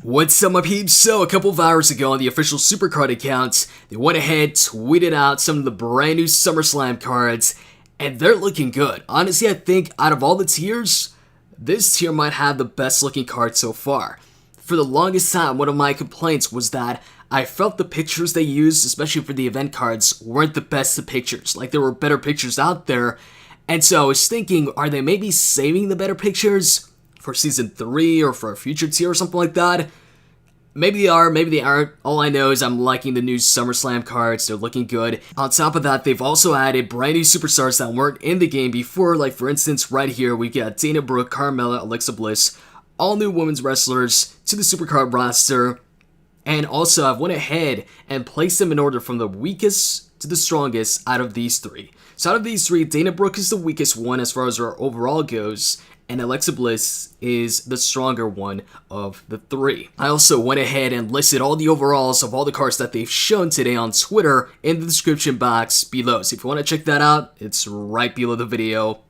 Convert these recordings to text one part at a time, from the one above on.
What's up, my peeps? So, a couple of hours ago on the official Supercard account, they went ahead, tweeted out some of the brand new SummerSlam cards, and they're looking good. Honestly, I think out of all the tiers, this tier might have the best looking card so far. For the longest time, one of my complaints was that I felt the pictures they used, especially for the event cards, weren't the best of pictures. Like, there were better pictures out there, and so I was thinking, are they maybe saving the better pictures for Season 3 or for a future tier or something like that? Maybe they are, maybe they aren't. All I know is I'm liking the new SummerSlam cards. They're looking good. On top of that, they've also added brand new superstars that weren't in the game before. Like, for instance, right here, we've got Dana Brooke, Carmella, Alexa Bliss, all new women's wrestlers to the Supercard roster. And also, I've went ahead and placed them in order from the weakest to the strongest out of these three. So out of these three, Dana Brooke is the weakest one as far as her overall goes, and Alexa Bliss is the stronger one of the three. I also went ahead and listed all the overalls of all the cards that they've shown today on Twitter in the description box below. So if you want to check that out, it's right below the video.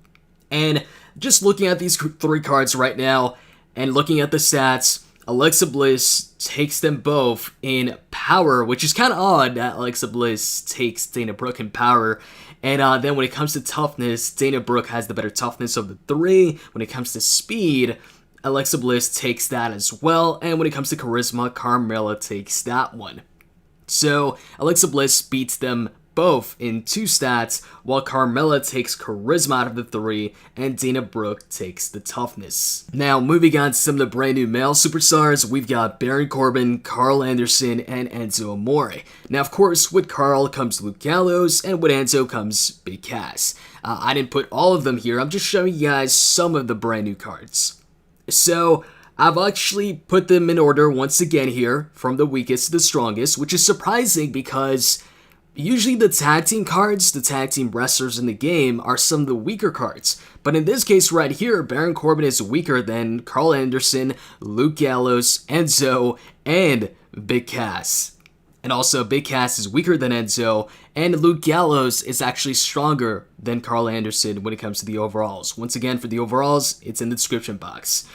And just looking at these three cards right now and looking at the stats, Alexa Bliss takes them both in power, which is kind of odd that Alexa Bliss takes Dana Brooke in power. And then when it comes to toughness, Dana Brooke has the better toughness of the three. When it comes to speed, Alexa Bliss takes that as well. And when it comes to charisma, Carmella takes that one. So Alexa Bliss beats them both in two stats, while Carmella takes charisma out of the three, and Dana Brooke takes the toughness. Now, moving on to some of the brand new male superstars, we've got Baron Corbin, Karl Anderson, and Enzo Amore. Now, of course, with Karl comes Luke Gallows, and with Enzo comes Big Cass. I didn't put all of them here, I'm just showing you guys some of the brand new cards. So, I've actually put them in order once again here, from the weakest to the strongest, which is surprising because usually the tag team cards, the tag team wrestlers in the game, are some of the weaker cards. But in this case right here, Baron Corbin is weaker than Karl Anderson, Luke Gallows, Enzo, and Big Cass. And also, Big Cass is weaker than Enzo, and Luke Gallows is actually stronger than Karl Anderson when it comes to the overalls. Once again, for the overalls, it's in the description box.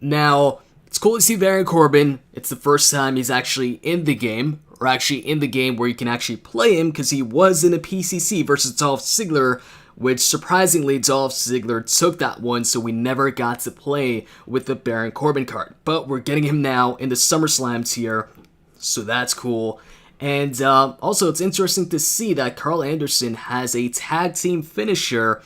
Now, it's cool to see Baron Corbin. It's the first time he's actually in the game, or actually in the game where you can actually play him, because he was in a PCC versus Dolph Ziggler, which surprisingly Dolph Ziggler took that one, so we never got to play with the Baron Corbin card. But we're getting him now in the SummerSlam tier, so that's cool. And also, it's interesting to see that Karl Anderson has a tag team finisher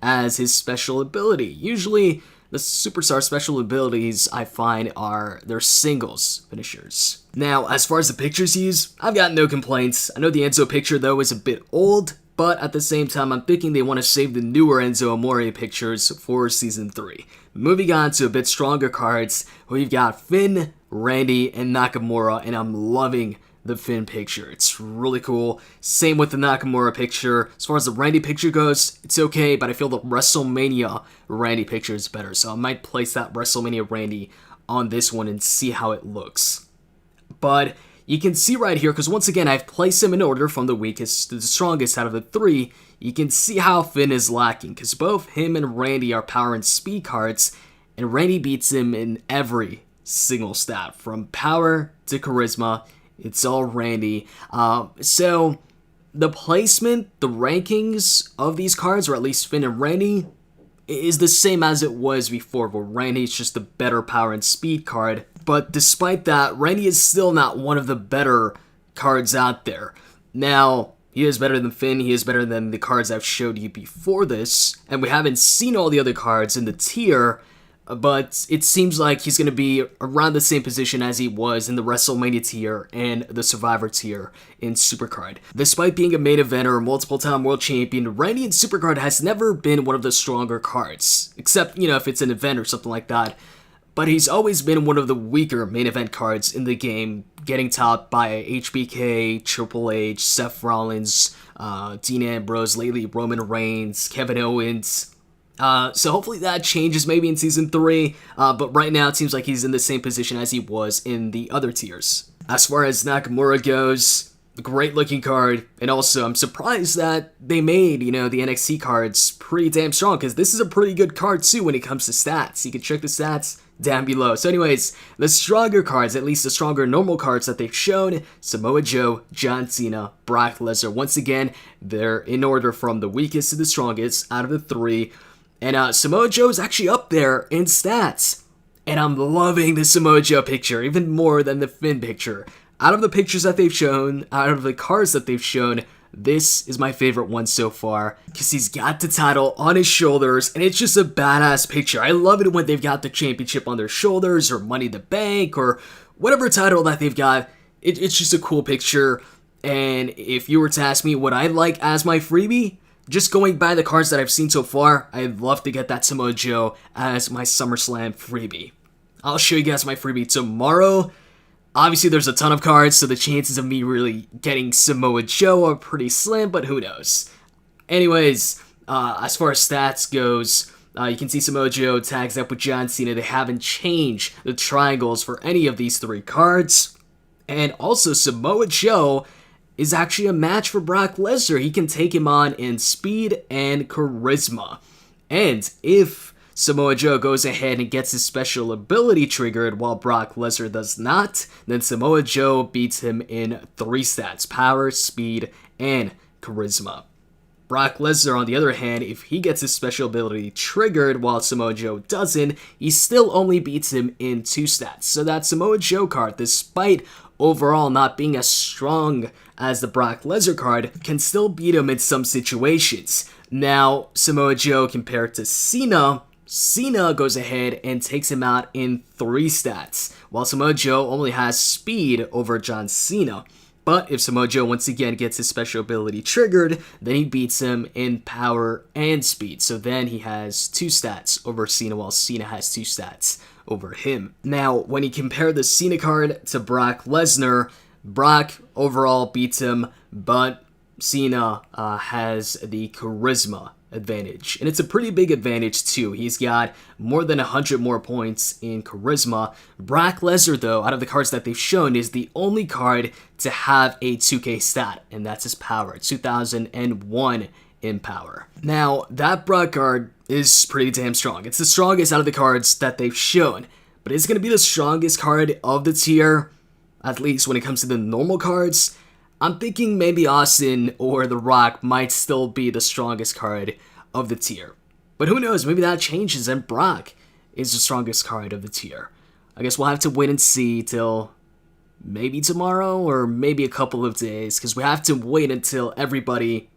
as his special ability. Usually, the superstar special abilities, I find, are their singles finishers. Now, as far as the pictures used, I've got no complaints. I know the Enzo picture, though, is a bit old, but at the same time, I'm thinking they want to save the newer Enzo Amore pictures for Season 3. Moving on to a bit stronger cards, we've got Finn, Randy, and Nakamura, and I'm loving the Finn picture. It's really cool. Same with the Nakamura picture. As far as the Randy picture goes, it's okay, but I feel the WrestleMania Randy picture is better, so I might place that WrestleMania Randy on this one and see how it looks. But you can see right here, because once again, I've placed them in order from the weakest to the strongest out of the three. You can see how Finn is lacking, because both him and Randy are power and speed cards, and Randy beats him in every single stat, from power to charisma. It's all Randy. So the placement, the rankings of these cards, or at least Finn and Randy, is the same as it was before, where Randy is just the better power and speed card. But despite that, Randy is still not one of the better cards out there. Now, he is better than Finn, he is better than the cards I've showed you before this, and we haven't seen all the other cards in the tier, but it seems like he's going to be around the same position as he was in the WrestleMania tier and the Survivor tier in Supercard. Despite being a main eventer, multiple-time world champion, Randy in Supercard has never been one of the stronger cards, except, if it's an event or something like that. But he's always been one of the weaker main event cards in the game, getting topped by HBK, Triple H, Seth Rollins, Dean Ambrose, lately Roman Reigns, Kevin Owens. So hopefully that changes maybe in Season 3, but right now it seems like he's in the same position as he was in the other tiers. As far as Nakamura goes, great looking card, and also I'm surprised that they made, the NXT cards pretty damn strong, because this is a pretty good card too when it comes to stats. You can check the stats, down below. So anyways, the stronger cards, at least the stronger normal cards that they've shown, Samoa Joe, John Cena, Brock Lesnar. Once again, they're in order from the weakest to the strongest out of the three. And Samoa Joe is actually up there in stats. And I'm loving the Samoa Joe picture, even more than the Finn picture. Out of the pictures that they've shown, out of the cards that they've shown, this is my favorite one so far, because he's got the title on his shoulders, and it's just a badass picture. I love it when they've got the championship on their shoulders, or Money in the Bank, or whatever title that they've got. It's just a cool picture, and if you were to ask me what I'd like as my freebie, just going by the cards that I've seen so far, I'd love to get that Samoa Joe as my SummerSlam freebie. I'll show you guys my freebie tomorrow. Obviously, there's a ton of cards, so the chances of me really getting Samoa Joe are pretty slim, but who knows. Anyways, as far as stats goes, you can see Samoa Joe tags up with John Cena. They haven't changed the triangles for any of these three cards. And also, Samoa Joe is actually a match for Brock Lesnar. He can take him on in speed and charisma. And if Samoa Joe goes ahead and gets his special ability triggered while Brock Lesnar does not, then Samoa Joe beats him in 3 stats: power, speed, and charisma. Brock Lesnar, on the other hand, if he gets his special ability triggered while Samoa Joe doesn't, he still only beats him in 2 stats. So that Samoa Joe card, despite overall not being as strong as the Brock Lesnar card, can still beat him in some situations. Now, Samoa Joe compared to Cena goes ahead and takes him out in 3 stats, while Samoa Joe only has speed over John Cena. But if Samoa Joe once again gets his special ability triggered, then he beats him in power and speed. So then he has 2 stats over Cena, while Cena has 2 stats over him. Now, when you compare the Cena card to Brock Lesnar, Brock overall beats him, but Cena has the charisma advantage, and it's a pretty big advantage too. He's got more than 100 more points in charisma. Brock Lesnar, though, out of the cards that they've shown, is the only card to have a 2K stat, and that's his power, 2001 in power. Now, that Brock card is pretty damn strong. It's the strongest out of the cards that they've shown, but it's going to be the strongest card of the tier, at least when it comes to the normal cards. I'm thinking maybe Austin or The Rock might still be the strongest card of the tier. But who knows, maybe that changes and Brock is the strongest card of the tier. I guess we'll have to wait and see till maybe tomorrow or maybe a couple of days, because we have to wait until everybody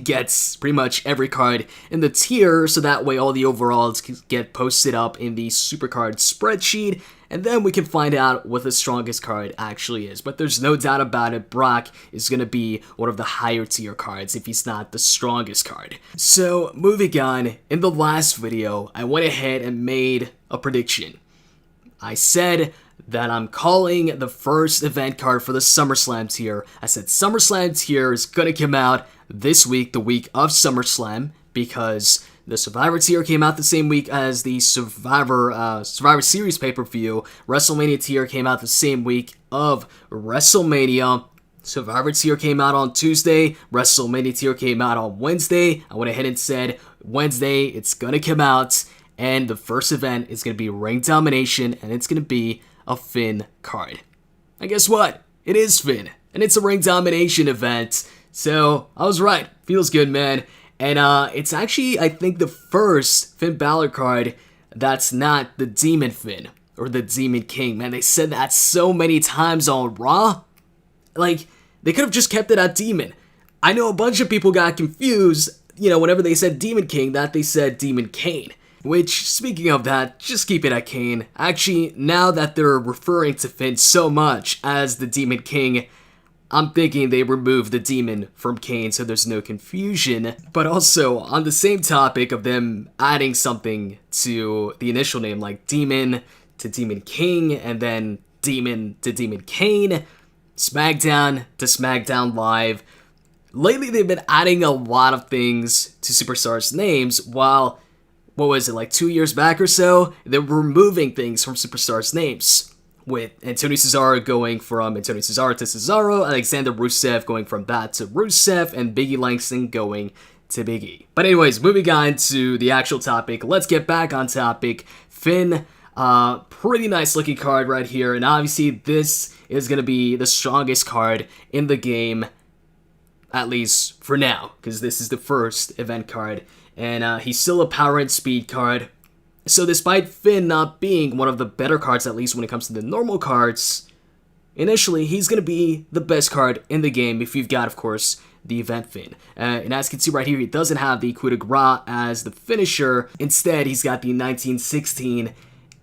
gets pretty much every card in the tier, so that way all the overalls get posted up in the Supercard spreadsheet, and then we can find out what the strongest card actually is. But there's no doubt about it, Brock is going to be one of the higher tier cards if he's not the strongest card. So moving on, in the last video, I went ahead and made a prediction. I said that I'm calling the first event card for the SummerSlam tier. I said SummerSlam tier is going to come out this week, the week of SummerSlam, because the Survivor tier came out the same week as the Survivor Series pay-per-view. WrestleMania tier came out the same week of WrestleMania. Survivor tier came out on Tuesday. WrestleMania tier came out on Wednesday. I went ahead and said Wednesday it's going to come out, and the first event is going to be Ring Domination, and it's going to be a Finn card. And guess what? It is Finn, and it's a Ring Domination event. So, I was right. Feels good, man. And it's actually, I think, the first Finn Balor card that's not the Demon Finn or the Demon King. Man, they said that so many times on Raw. Like, they could have just kept it at Demon. I know a bunch of people got confused, whenever they said Demon King, that they said Demon Kane. Which, speaking of that, just keep it at Kane. Actually, now that they're referring to Finn so much as the Demon King, I'm thinking they removed the demon from Kane so there's no confusion. But also, on the same topic of them adding something to the initial name, like Demon to Demon King, and then Demon to Demon Kane, SmackDown to SmackDown Live. Lately, they've been adding a lot of things to superstars' names, while, 2 years back or so, they were removing things from superstars' names. With Antonio Cesaro going from Antonio Cesaro to Cesaro, Alexander Rusev going from that to Rusev, and Biggie Langston going to Biggie. But anyways, moving on to the actual topic, let's get back on topic. Finn, Pretty nice looking card right here, and obviously this is going to be the strongest card in the game, at least for now, because this is the first event card, and he's still a power and speed card. So despite Finn not being one of the better cards, at least when it comes to the normal cards, initially he's going to be the best card in the game if you've got, of course, the event Finn. And as you can see right here, he doesn't have the coup de grace as the finisher. Instead, he's got the 1916.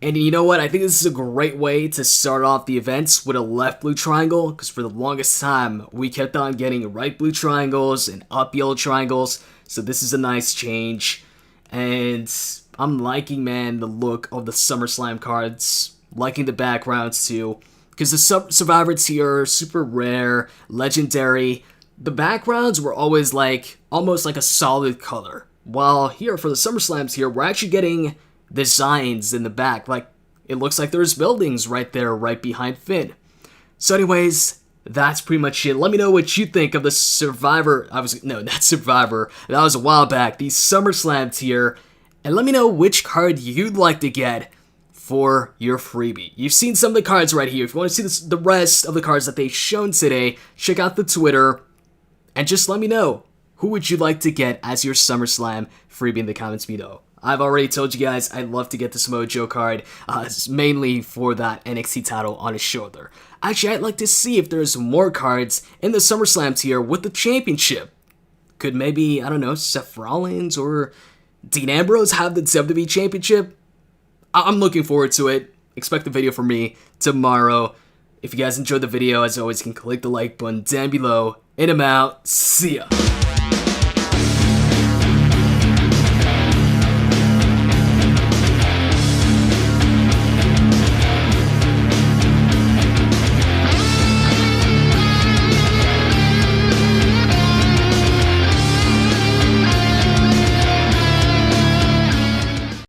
And you know what? I think this is a great way to start off the events with a left blue triangle, because for the longest time, we kept on getting right blue triangles and up yellow triangles. So this is a nice change. And I'm liking, man, the look of the SummerSlam cards. Liking the backgrounds too. Because the Survivor Tier are super rare, legendary. The backgrounds were always like, almost like a solid color. While here for the SummerSlams here, we're actually getting designs in the back. Like, it looks like there's buildings right there, right behind Finn. So anyways, that's pretty much it. Let me know what you think of the Survivor, not Survivor, that was a while back, the SummerSlam tier. And let me know which card you'd like to get for your freebie. You've seen some of the cards right here. If you want to see the rest of the cards that they've shown today, check out the Twitter. And just let me know, who would you like to get as your SummerSlam freebie in the comments below. I've already told you guys I'd love to get the Samoa Joe card, mainly for that NXT title on his shoulder. Actually, I'd like to see if there's more cards in the SummerSlam tier with the championship. Could maybe, I don't know, Seth Rollins or Dean Ambrose have the WWE championship? I'm looking forward to it. Expect a video from me tomorrow. If you guys enjoyed the video, as always, you can click the like button down below. And I'm out. See ya.